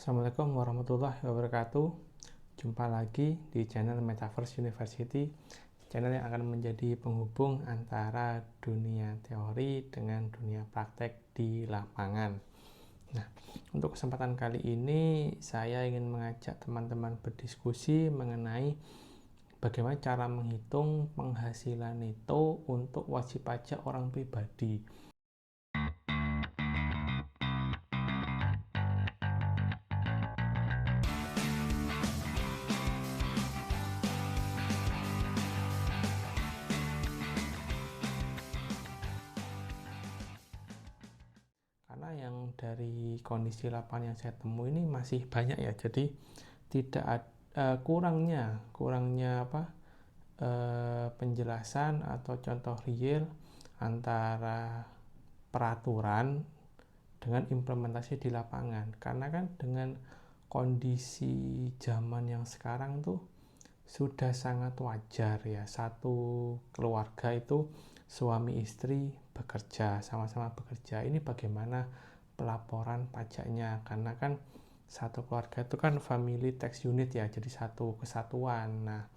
Assalamualaikum warahmatullahi wabarakatuh. Jumpa lagi di channel Metaverse University, channel yang akan menjadi penghubung antara dunia teori dengan dunia praktek di lapangan. Nah, untuk kesempatan kali ini saya ingin mengajak teman-teman berdiskusi mengenai bagaimana cara menghitung penghasilan neto untuk wajib pajak orang pribadi. Karena yang dari kondisi lapangan yang saya temui ini masih banyak ya, jadi tidak kurangnya penjelasan atau contoh real antara peraturan dengan implementasi di lapangan. Karena kan dengan kondisi zaman yang sekarang tuh sudah sangat wajar ya, satu keluarga itu suami istri bekerja, sama-sama bekerja. Ini bagaimana pelaporan pajaknya, karena kan satu keluarga itu kan family tax unit ya, jadi satu kesatuan. Nah,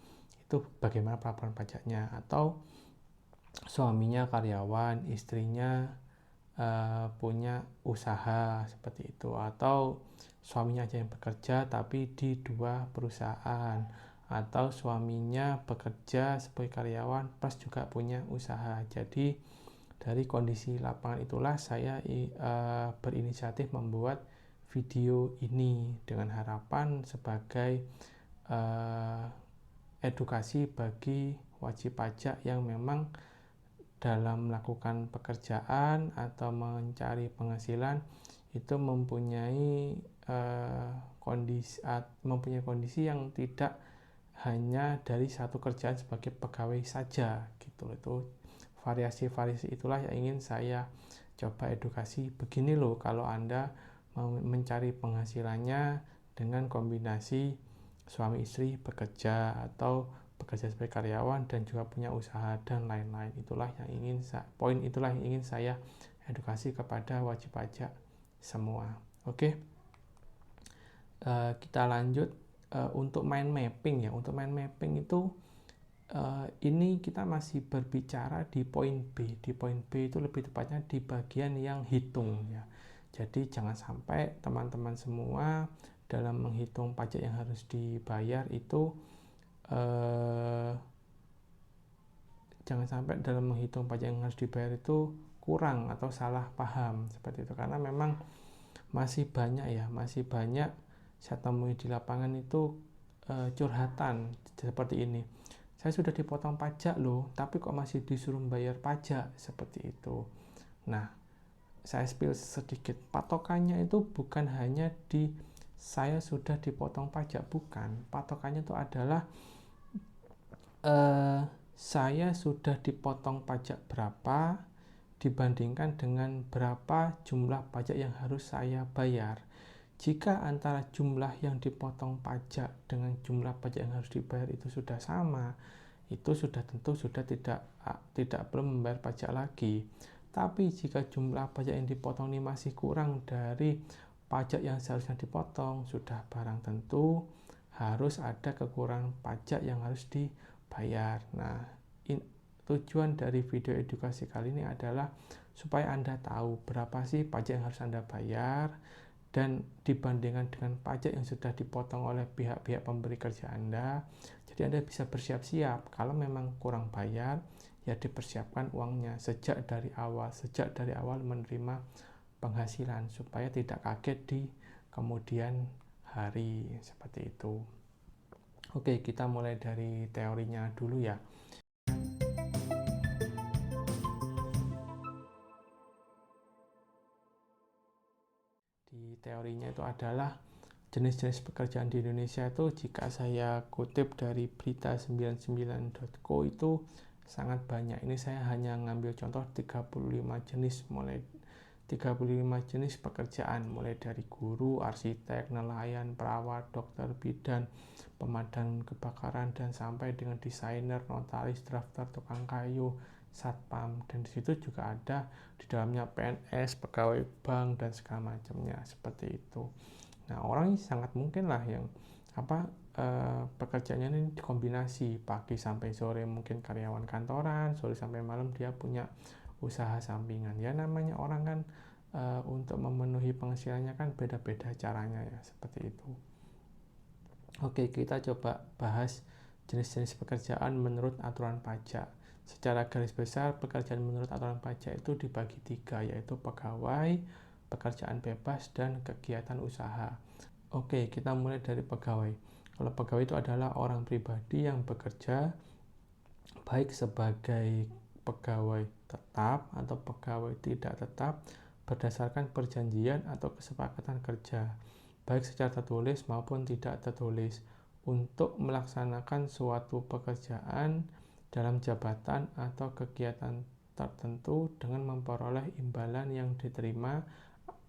itu bagaimana pelaporan pajaknya. Atau suaminya karyawan, istrinya punya usaha seperti itu, atau suaminya aja yang bekerja tapi di dua perusahaan, atau suaminya bekerja sebagai karyawan plus juga punya usaha. Jadi dari kondisi lapangan itulah saya berinisiatif membuat video ini dengan harapan sebagai edukasi bagi wajib pajak yang memang dalam melakukan pekerjaan atau mencari penghasilan itu mempunyai kondisi yang tidak hanya dari satu kerjaan sebagai pegawai saja gitu. Itu variasi-variasi itulah yang ingin saya coba edukasi. Begini loh kalau Anda mau mencari penghasilannya dengan kombinasi suami istri bekerja atau bekerja sebagai karyawan dan juga punya usaha dan lain-lain. Itulah yang ingin saya edukasi kepada wajib pajak semua. Oke, kita lanjut untuk mind mapping ya. Untuk mind mapping itu ini kita masih berbicara di poin B. Di poin B itu lebih tepatnya di bagian yang hitung ya. Jadi jangan sampai teman-teman semua dalam menghitung pajak yang harus dibayar itu kurang atau salah paham seperti itu. Karena memang masih banyak saya temui di lapangan itu curhatan seperti ini. Saya sudah dipotong pajak loh, tapi kok masih disuruh bayar pajak seperti itu. Nah, saya spill sedikit. Patokannya itu bukan hanya di saya sudah dipotong pajak, bukan. Patokannya itu adalah saya sudah dipotong pajak berapa dibandingkan dengan berapa jumlah pajak yang harus saya bayar. Jika antara jumlah yang dipotong pajak dengan jumlah pajak yang harus dibayar itu sudah sama, itu sudah tentu sudah tidak perlu membayar pajak lagi. Tapi jika jumlah pajak yang dipotong ini masih kurang dari pajak yang seharusnya dipotong, sudah barang tentu harus ada kekurangan pajak yang harus dibayar. Nah, tujuan dari video edukasi kali ini adalah supaya Anda tahu berapa sih pajak yang harus Anda bayar, dan dibandingkan dengan pajak yang sudah dipotong oleh pihak-pihak pemberi kerja Anda. Jadi Anda bisa bersiap-siap kalau memang kurang bayar, ya dipersiapkan uangnya sejak dari awal menerima penghasilan supaya tidak kaget di kemudian hari seperti itu. Oke, kita mulai dari teorinya dulu ya. Di teorinya itu adalah jenis-jenis pekerjaan di Indonesia itu, jika saya kutip dari berita99.co itu sangat banyak. Ini saya hanya ngambil contoh 35 jenis pekerjaan, mulai dari guru, arsitek, nelayan, perawat, dokter, bidan, pemadam kebakaran, dan sampai dengan desainer, notaris, drafter, tukang kayu, satpam. Dan di situ juga ada di dalamnya PNS, pegawai bank, dan segala macamnya seperti itu. Nah, orang sangat mungkin lah yang pekerjaannya ini dikombinasi pagi sampai sore, mungkin karyawan kantoran, sore sampai malam dia punya usaha sampingan. Ya namanya orang kan untuk memenuhi penghasilannya kan beda-beda caranya ya, seperti itu. Oke, kita coba bahas jenis-jenis pekerjaan menurut aturan pajak. Secara garis besar, pekerjaan menurut aturan pajak itu dibagi 3, yaitu pegawai, pekerjaan bebas, dan kegiatan usaha. Oke, kita mulai dari pegawai. Kalau pegawai itu adalah orang pribadi yang bekerja baik sebagai pegawai tetap atau pegawai tidak tetap berdasarkan perjanjian atau kesepakatan kerja, baik secara tertulis maupun tidak tertulis, untuk melaksanakan suatu pekerjaan dalam jabatan atau kegiatan tertentu dengan memperoleh imbalan yang diterima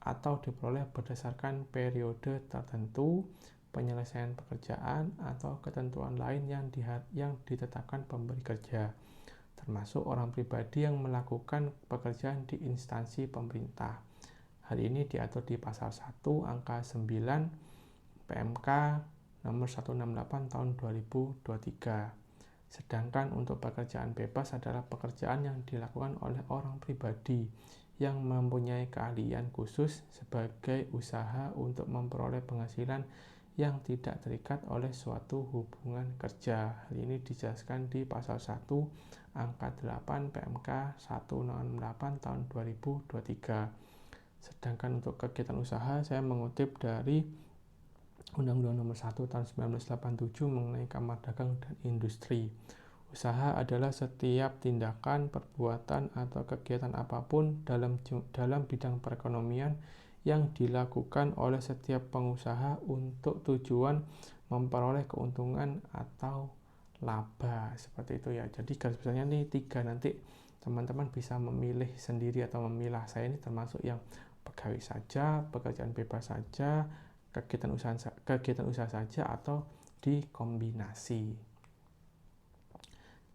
atau diperoleh berdasarkan periode tertentu, penyelesaian pekerjaan, atau ketentuan lain yang ditetapkan pemberi kerja, termasuk orang pribadi yang melakukan pekerjaan di instansi pemerintah. Hal ini diatur di pasal 1 angka 9 PMK nomor 168 tahun 2023. Sedangkan untuk pekerjaan bebas adalah pekerjaan yang dilakukan oleh orang pribadi yang mempunyai keahlian khusus sebagai usaha untuk memperoleh penghasilan yang tidak terikat oleh suatu hubungan kerja. Hal ini dijelaskan di pasal 1 angka 8 PMK 168 tahun 2023. Sedangkan untuk kegiatan usaha saya mengutip dari Undang-Undang Nomor 1 tahun 1987 mengenai Kamar Dagang dan Industri. Usaha adalah setiap tindakan, perbuatan, atau kegiatan apapun dalam bidang perekonomian yang dilakukan oleh setiap pengusaha untuk tujuan memperoleh keuntungan atau laba, seperti itu ya. Jadi garis besarnya ini 3, nanti teman-teman bisa memilih sendiri atau memilah. Saya ini termasuk yang pegawai saja, pekerjaan bebas saja, kegiatan usaha saja, atau dikombinasi.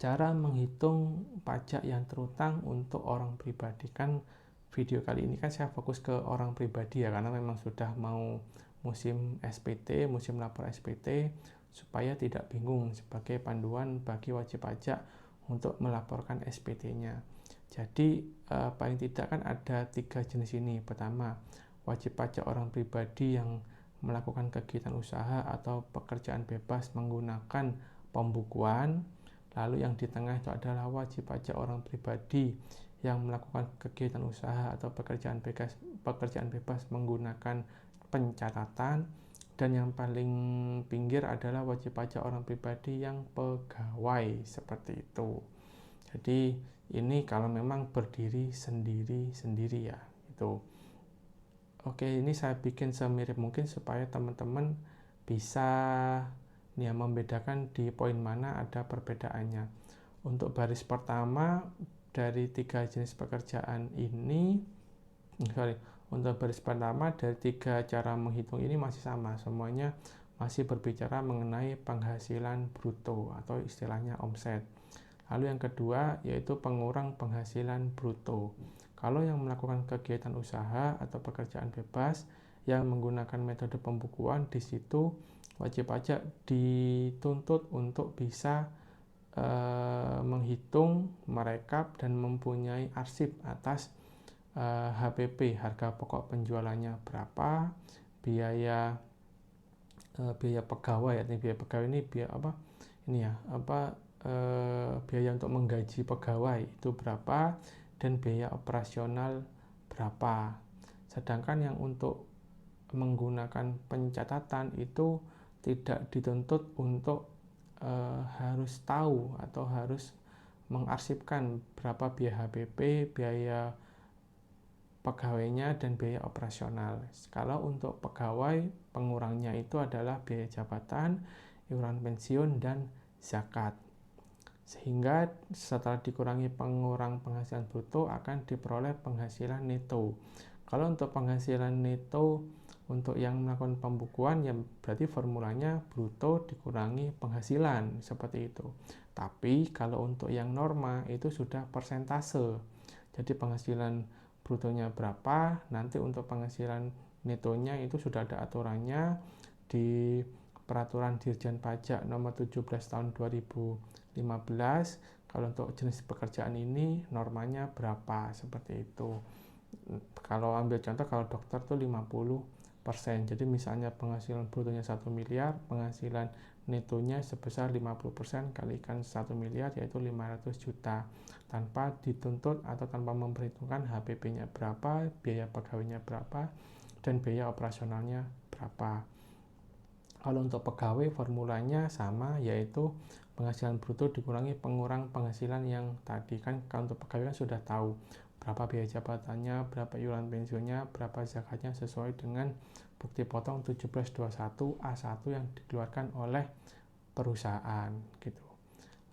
Cara menghitung pajak yang terutang untuk orang pribadi, kan video kali ini kan saya fokus ke orang pribadi ya, karena memang sudah mau musim SPT, musim lapor SPT, supaya tidak bingung sebagai panduan bagi wajib pajak untuk melaporkan SPT-nya. Jadi paling tidak kan ada 3 jenis ini. Pertama, wajib pajak orang pribadi yang melakukan kegiatan usaha atau pekerjaan bebas menggunakan pembukuan. Lalu yang di tengah itu adalah wajib pajak orang pribadi yang melakukan kegiatan usaha atau pekerjaan bebas menggunakan pencatatan. Dan yang paling pinggir adalah wajib pajak orang pribadi yang pegawai, seperti itu. Jadi ini kalau memang berdiri sendiri-sendiri ya, itu. Oke, ini saya bikin semirip mungkin supaya teman-teman bisa membedakan di poin mana ada perbedaannya. Untuk baris pertama dari 3 jenis pekerjaan ini, untuk baris pertama dari 3 cara menghitung ini masih sama, semuanya masih berbicara mengenai penghasilan bruto atau istilahnya omset. Lalu yang kedua yaitu pengurang penghasilan bruto. Kalau yang melakukan kegiatan usaha atau pekerjaan bebas yang menggunakan metode pembukuan, di situ wajib pajak dituntut untuk bisa menghitung, merekap, dan mempunyai arsip atas HPP, harga pokok penjualannya berapa, biaya pegawai, biaya pegawai ini biaya untuk menggaji pegawai itu berapa, dan biaya operasional berapa. Sedangkan yang untuk menggunakan pencatatan itu tidak dituntut untuk harus tahu atau harus mengarsipkan berapa biaya HPP, biaya pegawainya, dan biaya operasional. Kalau untuk pegawai, pengurangnya itu adalah biaya jabatan, iuran pensiun, dan zakat. Sehingga setelah dikurangi pengurang penghasilan bruto akan diperoleh penghasilan neto. Kalau untuk penghasilan neto untuk yang melakukan pembukuan ya berarti formulanya bruto dikurangi penghasilan, seperti itu. Tapi kalau untuk yang norma itu sudah persentase. Jadi penghasilan brutonya berapa, nanti untuk penghasilan netonya itu sudah ada aturannya di Peraturan Dirjen Pajak Nomor 17 Tahun 2015. Kalau untuk jenis pekerjaan ini normanya berapa, seperti itu. Kalau ambil contoh, kalau dokter tuh 50%. Jadi misalnya penghasilan brutonya 1 miliar, penghasilan netonya sebesar 50% kalikan 1 miliar, yaitu 500 juta. Tanpa dituntut atau tanpa memperhitungkan HPP-nya berapa, biaya pegawainya berapa, dan biaya operasionalnya berapa. Kalau untuk pegawai formulanya sama, yaitu penghasilan bruto dikurangi pengurang penghasilan yang tadi. Kan kalau untuk pegawai kan sudah tahu berapa biaya jabatannya, berapa iuran pensiunnya, berapa zakatnya sesuai dengan bukti potong 1721 A1 yang dikeluarkan oleh perusahaan gitu.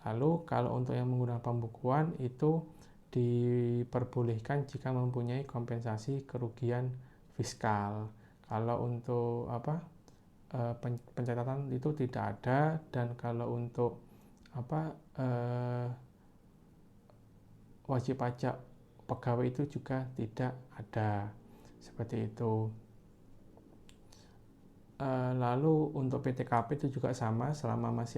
Lalu kalau untuk yang menggunakan pembukuan itu diperbolehkan jika mempunyai kompensasi kerugian fiskal. Kalau untuk pencatatan itu tidak ada, dan kalau untuk wajib pajak pegawai itu juga tidak ada, seperti itu. Lalu untuk PTKP itu juga sama, selama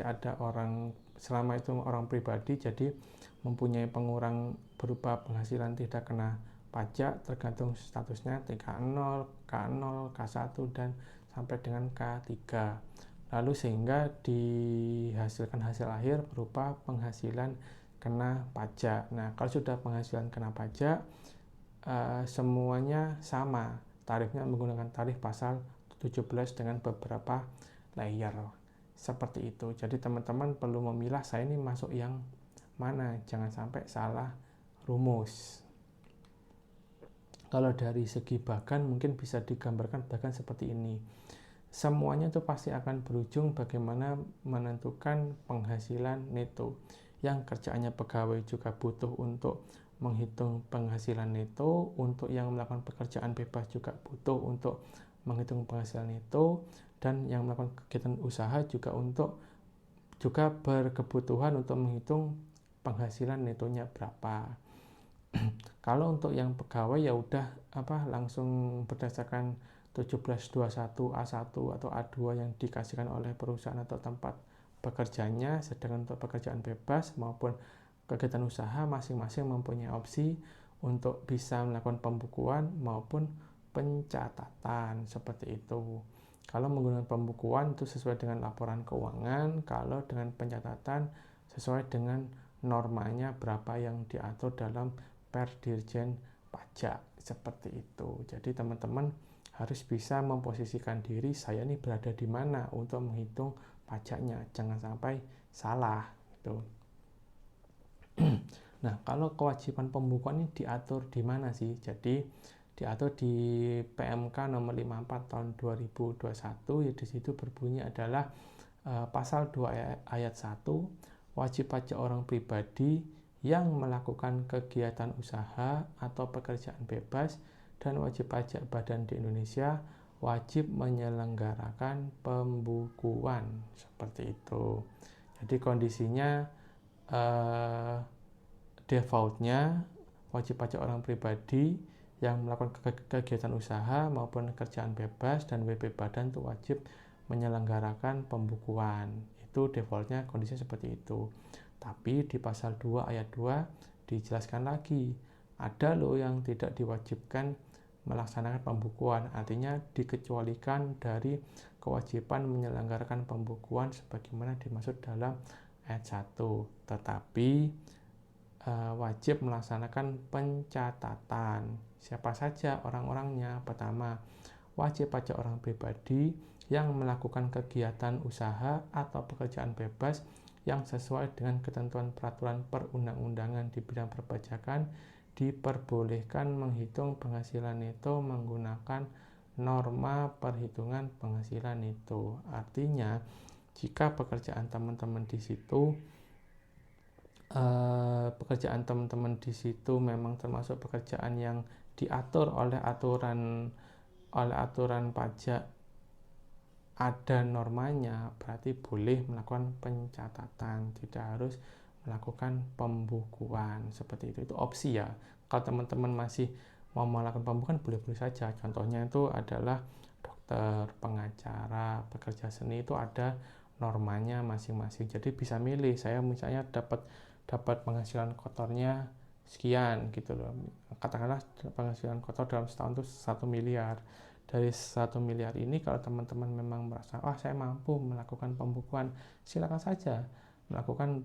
itu orang pribadi, jadi mempunyai pengurang berupa penghasilan tidak kena pajak tergantung statusnya TK0, K0, K1 dan sampai dengan K3. Lalu sehingga dihasilkan hasil akhir berupa penghasilan kena pajak. Nah, kalau sudah penghasilan kena pajak, semuanya sama. Tarifnya menggunakan tarif pasal 17 dengan beberapa layer. Seperti itu. Jadi teman-teman perlu memilah, saya ini masuk yang mana. Jangan sampai salah rumus. Kalau dari segi bagan mungkin bisa digambarkan bagan seperti ini. Semuanya itu pasti akan berujung bagaimana menentukan penghasilan neto. Yang kerjaannya pegawai juga butuh untuk menghitung penghasilan neto, untuk yang melakukan pekerjaan bebas juga butuh untuk menghitung penghasilan neto, dan yang melakukan kegiatan usaha juga berkebutuhan untuk menghitung penghasilan netonya berapa. Kalau untuk yang pegawai ya udah langsung berdasarkan 1721 A1 atau A2 yang dikasihkan oleh perusahaan atau tempat bekerjanya. Sedangkan untuk pekerjaan bebas maupun kegiatan usaha masing-masing mempunyai opsi untuk bisa melakukan pembukuan maupun pencatatan, seperti itu. Kalau menggunakan pembukuan itu sesuai dengan laporan keuangan, kalau dengan pencatatan sesuai dengan normanya berapa yang diatur dalam Dirjen Pajak, seperti itu. Jadi teman-teman harus bisa memposisikan diri, saya ini berada di mana untuk menghitung pajaknya, jangan sampai salah gitu. Nah, kalau kewajiban pembukuan ini diatur di mana sih? Jadi diatur di PMK nomor 54 tahun 2021, ya di situ berbunyi adalah pasal 2 ayat 1, wajib pajak orang pribadi yang melakukan kegiatan usaha atau pekerjaan bebas dan wajib pajak badan di Indonesia wajib menyelenggarakan pembukuan, seperti itu. Jadi kondisinya defaultnya wajib pajak orang pribadi yang melakukan kegiatan usaha maupun kerjaan bebas dan WP badan itu wajib menyelenggarakan pembukuan. Itu defaultnya kondisinya seperti itu. Tapi di pasal 2 ayat 2 dijelaskan lagi, ada loh yang tidak diwajibkan melaksanakan pembukuan, artinya dikecualikan dari kewajiban menyelenggarakan pembukuan sebagaimana dimaksud dalam ayat 1. Tetapi wajib melaksanakan pencatatan. Siapa saja orang-orangnya? Pertama, wajib pajak orang pribadi yang melakukan kegiatan usaha atau pekerjaan bebas yang sesuai dengan ketentuan peraturan perundang-undangan di bidang perpajakan diperbolehkan menghitung penghasilan neto menggunakan norma perhitungan penghasilan neto. Artinya, jika pekerjaan teman-teman di situ memang termasuk pekerjaan yang diatur oleh aturan pajak, ada normanya, berarti boleh melakukan pencatatan, tidak harus melakukan pembukuan, seperti itu. Itu opsi ya. Kalau teman-teman masih mau melakukan pembukuan boleh-boleh saja. Contohnya itu adalah dokter, pengacara, pekerja seni, itu ada normanya masing-masing. Jadi bisa milih, saya misalnya dapat penghasilan kotornya sekian gitu loh. Katakanlah penghasilan kotor dalam setahun itu 1 miliar. Dari 1 miliar ini kalau teman-teman memang merasa saya mampu melakukan pembukuan, silakan saja melakukan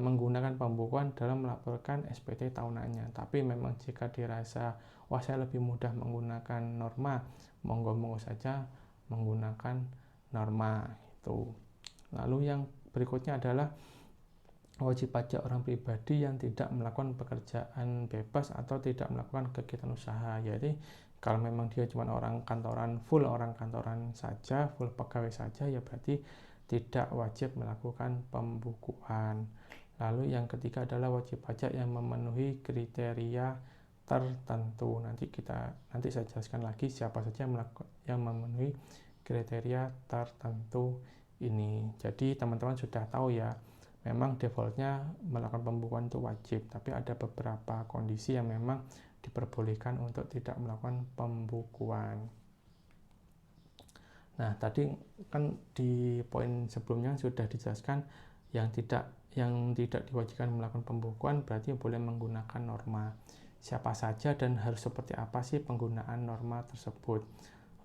menggunakan pembukuan dalam melaporkan SPT tahunannya. Tapi memang jika dirasa saya lebih mudah menggunakan norma, monggo saja menggunakan norma itu. Lalu yang berikutnya adalah wajib pajak orang pribadi yang tidak melakukan pekerjaan bebas atau tidak melakukan kegiatan usaha. Jadi kalau memang dia cuma orang kantoran saja, full pegawai saja, ya berarti tidak wajib melakukan pembukuan. Lalu yang ketiga adalah wajib pajak yang memenuhi kriteria tertentu. Nanti saya jelaskan lagi siapa saja yang memenuhi kriteria tertentu ini. Jadi teman-teman sudah tahu ya, memang defaultnya melakukan pembukuan itu wajib, tapi ada beberapa kondisi yang memang diperbolehkan untuk tidak melakukan pembukuan. Nah, tadi kan di poin sebelumnya sudah dijelaskan yang tidak diwajibkan melakukan pembukuan berarti boleh menggunakan norma. Siapa saja dan harus seperti apa sih penggunaan norma tersebut?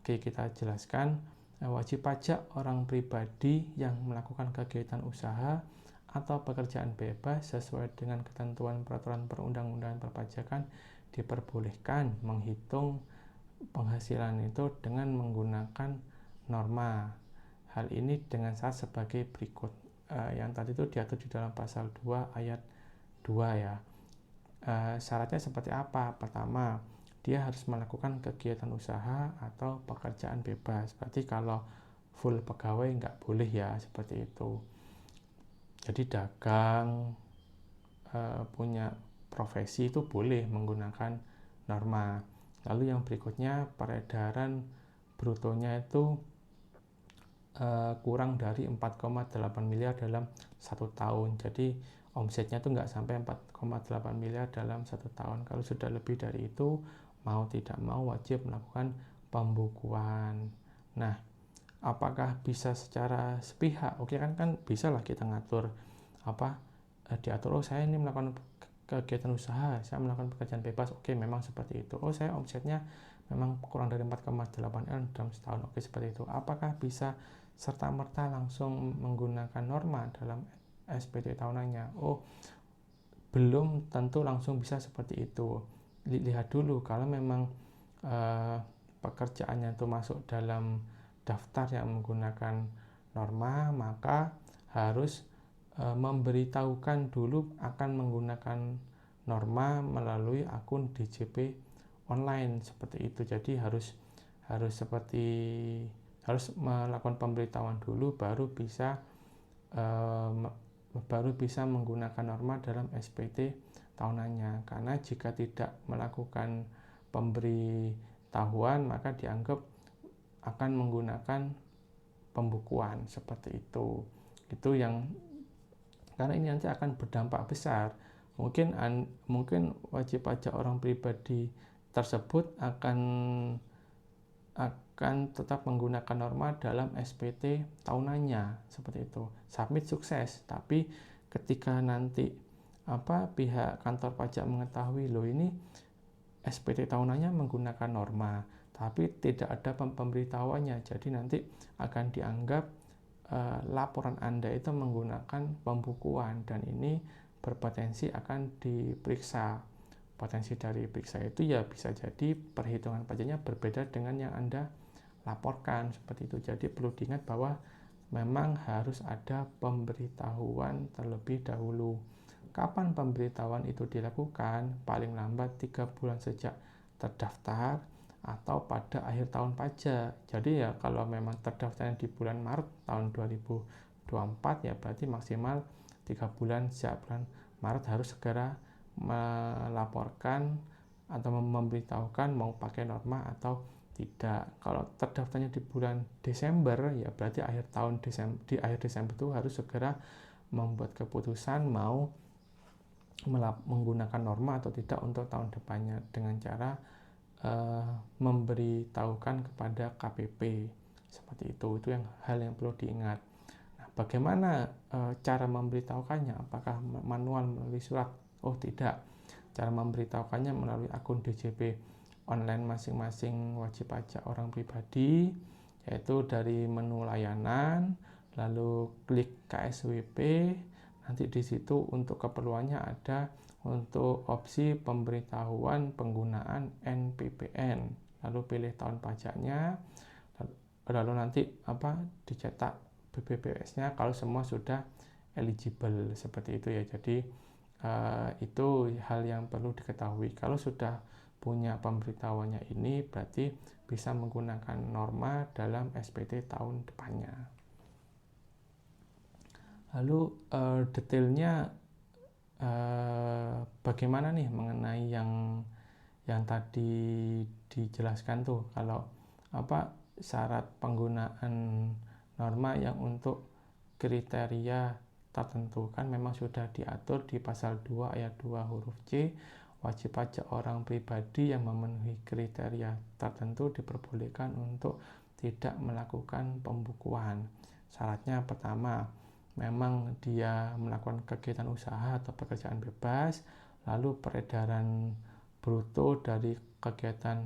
Oke, kita jelaskan. Wajib pajak orang pribadi yang melakukan kegiatan usaha atau pekerjaan bebas sesuai dengan ketentuan peraturan perundang-undangan perpajakan diperbolehkan menghitung penghasilan itu dengan menggunakan norma. Hal ini dengan syarat sebagai berikut. Yang tadi itu diatur di dalam pasal 2 ayat 2 ya. Syaratnya seperti apa? Pertama, dia harus melakukan kegiatan usaha atau pekerjaan bebas. Berarti kalau full pegawai nggak boleh ya, seperti itu. Jadi dagang, punya profesi itu boleh menggunakan norma. Lalu yang berikutnya, peredaran brutonya itu kurang dari 4,8 miliar dalam 1 tahun. Jadi omsetnya itu nggak sampai 4,8 miliar dalam 1 tahun. Kalau sudah lebih dari itu, mau tidak mau wajib melakukan pembukuan. Nah, apakah bisa secara sepihak? Oke, kan bisa lah kita ngatur diatur, saya ini melakukan kegiatan usaha, saya melakukan pekerjaan bebas, oke, memang seperti itu. Saya omsetnya memang kurang dari 4,8 M dalam setahun, oke, seperti itu. Apakah bisa serta-merta langsung menggunakan norma dalam SPT tahunannya? Belum tentu langsung bisa seperti itu. Lihat dulu, kalau memang pekerjaannya itu masuk dalam daftar yang menggunakan norma, maka harus memberitahukan dulu akan menggunakan norma melalui akun DJP online seperti itu. Jadi harus melakukan pemberitahuan dulu baru bisa menggunakan norma dalam SPT tahunannya. Karena jika tidak melakukan pemberitahuan maka dianggap akan menggunakan pembukuan seperti itu. Itu yang karena ini nanti akan berdampak besar. Mungkin wajib pajak orang pribadi tersebut akan tetap menggunakan norma dalam SPT tahunannya seperti itu. Submit sukses, tapi ketika nanti pihak kantor pajak mengetahui ini SPT tahunannya menggunakan norma, tapi tidak ada pemberitahuannya, jadi nanti akan dianggap laporan Anda itu menggunakan pembukuan dan ini berpotensi akan diperiksa. Potensi dari periksa itu ya bisa jadi perhitungan pajaknya berbeda dengan yang Anda laporkan seperti itu. Jadi perlu diingat bahwa memang harus ada pemberitahuan terlebih dahulu. Kapan pemberitahuan itu dilakukan? Paling lambat 3 bulan sejak terdaftar atau pada akhir tahun pajak. Jadi ya kalau memang terdaftarnya di bulan Maret tahun 2024 ya berarti maksimal 3 bulan sejak bulan Maret harus segera melaporkan atau memberitahukan mau pakai norma atau tidak. Kalau terdaftarnya di bulan Desember ya berarti di akhir Desember itu harus segera membuat keputusan mau menggunakan norma atau tidak untuk tahun depannya dengan cara memberitahukan kepada KPP seperti itu yang hal yang perlu diingat. Nah, bagaimana cara memberitahukannya? Apakah manual melalui surat? Oh tidak, cara memberitahukannya melalui akun DJP online masing-masing wajib pajak orang pribadi, yaitu dari menu layanan, lalu klik KSWP. Nanti di situ untuk keperluannya ada untuk opsi pemberitahuan penggunaan NPPN, lalu pilih tahun pajaknya, lalu nanti dicetak BPPS-nya kalau semua sudah eligible seperti itu ya. Jadi itu hal yang perlu diketahui. Kalau sudah punya pemberitahuannya ini berarti bisa menggunakan norma dalam SPT tahun depannya. Lalu detailnya bagaimana nih mengenai yang tadi dijelaskan tuh, kalau syarat penggunaan norma yang untuk kriteria tertentu kan memang sudah diatur di pasal 2 ayat 2 huruf C. Wajib pajak orang pribadi yang memenuhi kriteria tertentu diperbolehkan untuk tidak melakukan pembukuan. Syaratnya pertama, memang dia melakukan kegiatan usaha atau pekerjaan bebas, lalu peredaran bruto dari kegiatan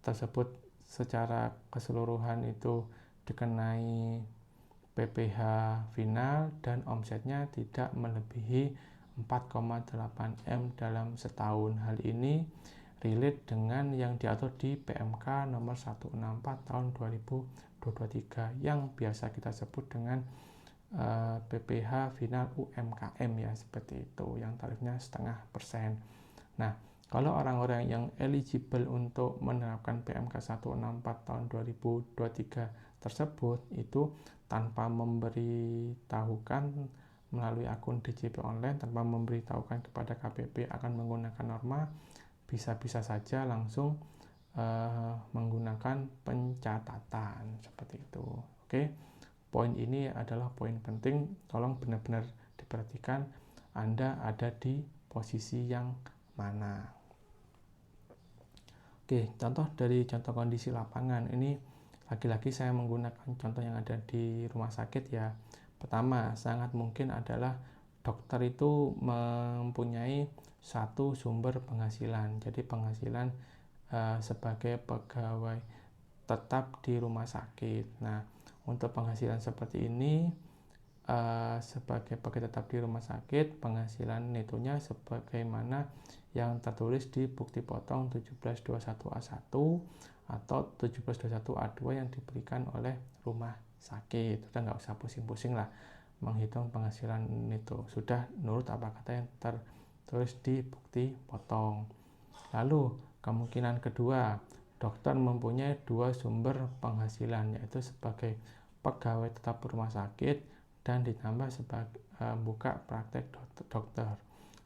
tersebut secara keseluruhan itu dikenai PPh final dan omsetnya tidak melebihi 4,8 M dalam setahun. Hal ini relate dengan yang diatur di PMK nomor 164 tahun 2023 yang biasa kita sebut dengan PPh final UMKM ya, seperti itu, yang tarifnya 0,5%. Nah, kalau orang-orang yang eligible untuk menerapkan PMK 164 tahun 2023 tersebut itu tanpa memberitahukan melalui akun DJP online, tanpa memberitahukan kepada KPP akan menggunakan norma, bisa-bisa saja langsung menggunakan pencatatan seperti itu. Oke, poin ini adalah poin penting, tolong benar-benar diperhatikan Anda ada di posisi yang mana. Oke, contoh dari contoh kondisi lapangan ini, lagi-lagi saya menggunakan contoh yang ada di rumah sakit ya. Pertama, sangat mungkin adalah dokter itu mempunyai satu sumber penghasilan. Jadi penghasilan sebagai pegawai tetap di rumah sakit. Nah, untuk penghasilan seperti ini, sebagai pegawai tetap di rumah sakit, penghasilan netonya sebagaimana yang tertulis di bukti potong 1721A1 atau 1721A2 yang diberikan oleh rumah sakit. Sudah nggak usah pusing-pusing lah menghitung penghasilan neto, sudah nurut apa kata yang tertulis di bukti potong. Lalu kemungkinan kedua, dokter mempunyai dua sumber penghasilan, yaitu sebagai pegawai tetap rumah sakit dan ditambah sebagai buka praktek dokter.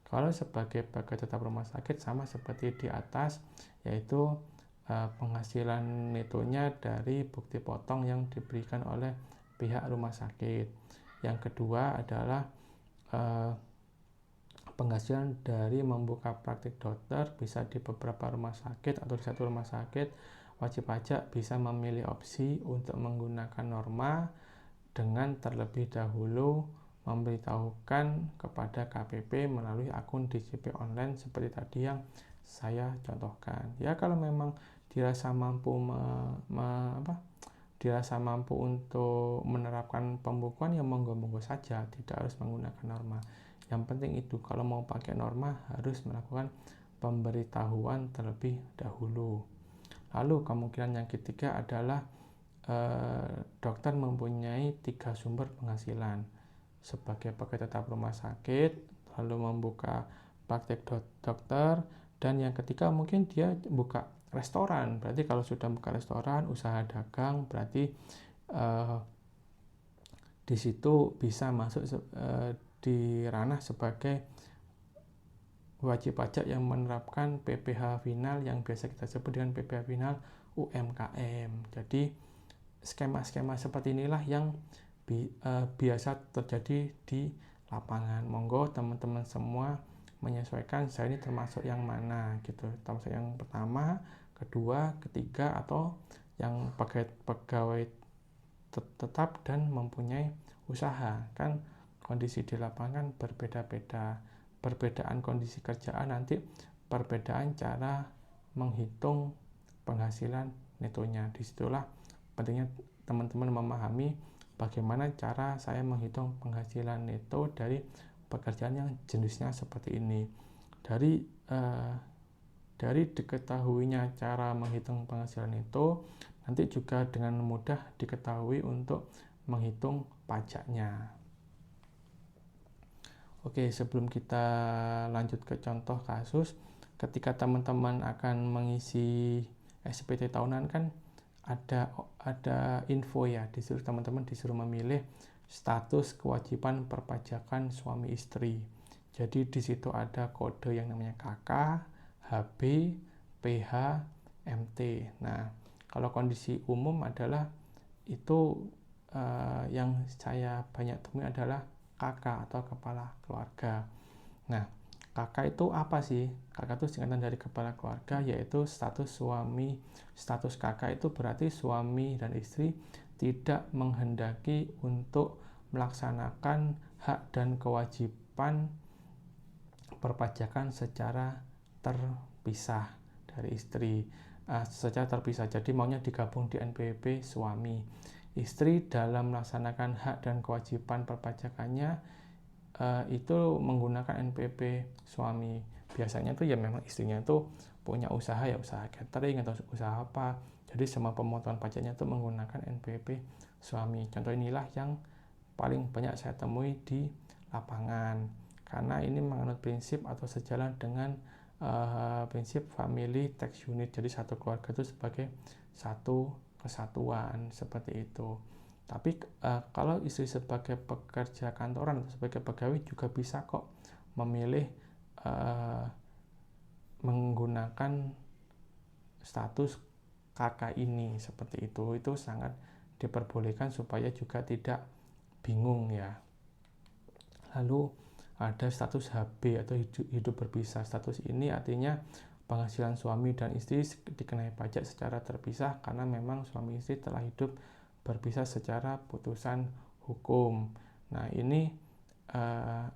Kalau sebagai pegawai tetap rumah sakit sama seperti di atas, yaitu penghasilan netonya dari bukti potong yang diberikan oleh pihak rumah sakit. Yang kedua adalah penghasilan dari membuka praktik dokter, bisa di beberapa rumah sakit atau di satu rumah sakit. Wajib pajak bisa memilih opsi untuk menggunakan norma dengan terlebih dahulu memberitahukan kepada KPP melalui akun DJP online seperti tadi yang saya contohkan. Ya, kalau memang dirasa mampu dirasa mampu untuk menerapkan pembukuan, ya monggo-monggo saja, tidak harus menggunakan norma. Yang penting itu kalau mau pakai norma harus melakukan pemberitahuan terlebih dahulu. Lalu kemungkinan yang ketiga adalah dokter mempunyai 3 sumber penghasilan sebagai pegawai tetap rumah sakit, lalu membuka praktek dokter, dan yang ketiga mungkin dia buka restoran. Berarti kalau sudah buka restoran, usaha dagang, berarti di situ bisa masuk di ranah sebagai wajib pajak yang menerapkan PPh final yang biasa kita sebut dengan PPh final UMKM. Jadi skema-skema seperti inilah yang biasa terjadi di lapangan. Monggo teman-teman semua menyesuaikan saya ini termasuk yang mana gitu, termasuk yang pertama, kedua, ketiga, atau yang pegawai tetap dan mempunyai usaha. Kan kondisi di lapangan berbeda-beda, perbedaan kondisi kerjaan nanti perbedaan cara menghitung penghasilan netonya. Disitulah pentingnya teman-teman memahami bagaimana cara saya menghitung penghasilan neto dari pekerjaan yang jenisnya seperti ini. Dari diketahuinya cara menghitung penghasilan neto, nanti juga dengan mudah diketahui untuk menghitung pajaknya. Oke, sebelum kita lanjut ke contoh kasus, ketika teman-teman akan mengisi SPT tahunan kan ada info ya, teman-teman disuruh memilih status kewajiban perpajakan suami istri. Jadi di situ ada kode yang namanya KK, HB, PH, MT. Nah, kalau kondisi umum adalah itu yang saya banyak temui adalah KK atau kepala keluarga. Nah, KK itu apa sih? KK itu singkatan dari kepala keluarga, yaitu status suami. Status KK itu berarti suami dan istri tidak menghendaki untuk melaksanakan hak dan kewajiban perpajakan secara terpisah dari istri. Secara terpisah, jadi maunya digabung di NPWP suami. Istri dalam melaksanakan hak dan kewajiban perpajakannya itu menggunakan NPWP suami. Biasanya tuh ya memang istrinya tuh punya usaha ya, usaha catering atau usaha apa. Jadi semua pemotongan pajaknya tuh menggunakan NPWP suami. Contoh inilah yang paling banyak saya temui di lapangan. Karena ini menganut prinsip atau sejalan dengan prinsip family tax unit. Jadi satu keluarga itu sebagai satu kesatuan seperti itu. Tapi kalau istri sebagai pekerja kantoran atau sebagai pegawai juga bisa kok memilih menggunakan status KK ini seperti itu. Itu sangat diperbolehkan supaya juga tidak bingung ya. Lalu ada status HB atau hidup berpisah. Status ini artinya penghasilan suami dan istri dikenai pajak secara terpisah karena memang suami istri telah hidup berpisah secara putusan hukum. Nah, ini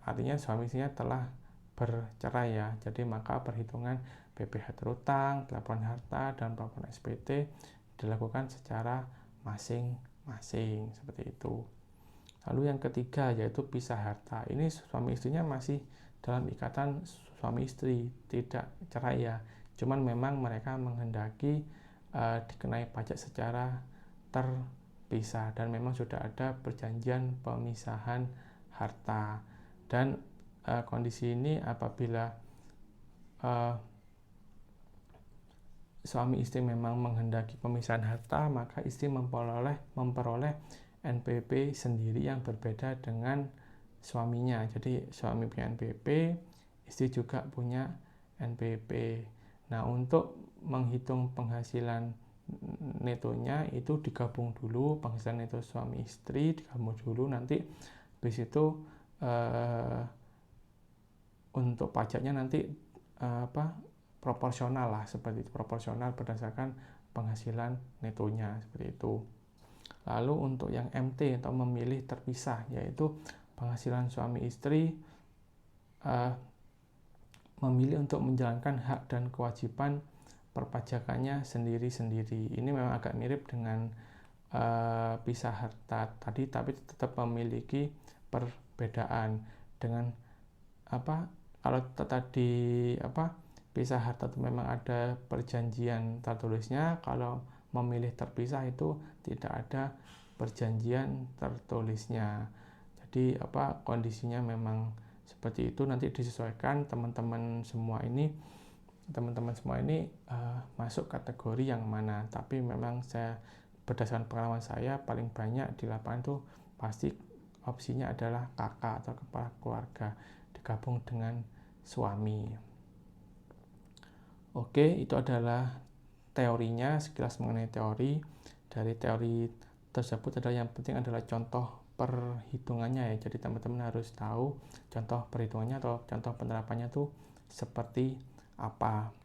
artinya suami istrinya telah bercerai ya. Jadi maka perhitungan PPh terutang, laporan harta, dan laporan SPT dilakukan secara masing-masing seperti itu. Lalu yang ketiga yaitu pisah harta. Ini suami istrinya masih dalam ikatan suami istri, tidak cerai ya. Cuman memang mereka menghendaki dikenai pajak secara terpisah dan memang sudah ada perjanjian pemisahan harta. Dan kondisi ini apabila suami istri memang menghendaki pemisahan harta, maka istri memperoleh NPWP sendiri yang berbeda dengan suaminya. Jadi suami punya NPWP, istri juga punya NPWP. Nah, untuk menghitung penghasilan netonya itu digabung dulu, penghasilan neto suami istri digabung dulu, nanti habis itu untuk pajaknya nanti proporsional lah, seperti itu, proporsional berdasarkan penghasilan netonya seperti itu. Lalu untuk yang MT atau memilih terpisah, yaitu penghasilan suami istri memilih untuk menjalankan hak dan kewajiban perpajakannya sendiri-sendiri. Ini memang agak mirip dengan pisah harta tadi, tapi tetap memiliki perbedaan dengan kalau tadi pisah harta itu memang ada perjanjian tertulisnya, kalau memilih terpisah itu tidak ada perjanjian tertulisnya. Jadi kondisinya memang seperti itu, nanti disesuaikan teman-teman semua ini masuk kategori yang mana. Tapi memang saya berdasarkan pengalaman saya paling banyak di lapangan itu pasti opsinya adalah kakak atau kepala keluarga digabung dengan suami. Oke, itu adalah teorinya, sekilas mengenai teori. Dari teori tersebut adalah yang penting adalah contoh perhitungannya ya. Jadi teman-teman harus tahu contoh perhitungannya atau contoh penerapannya tuh seperti apa.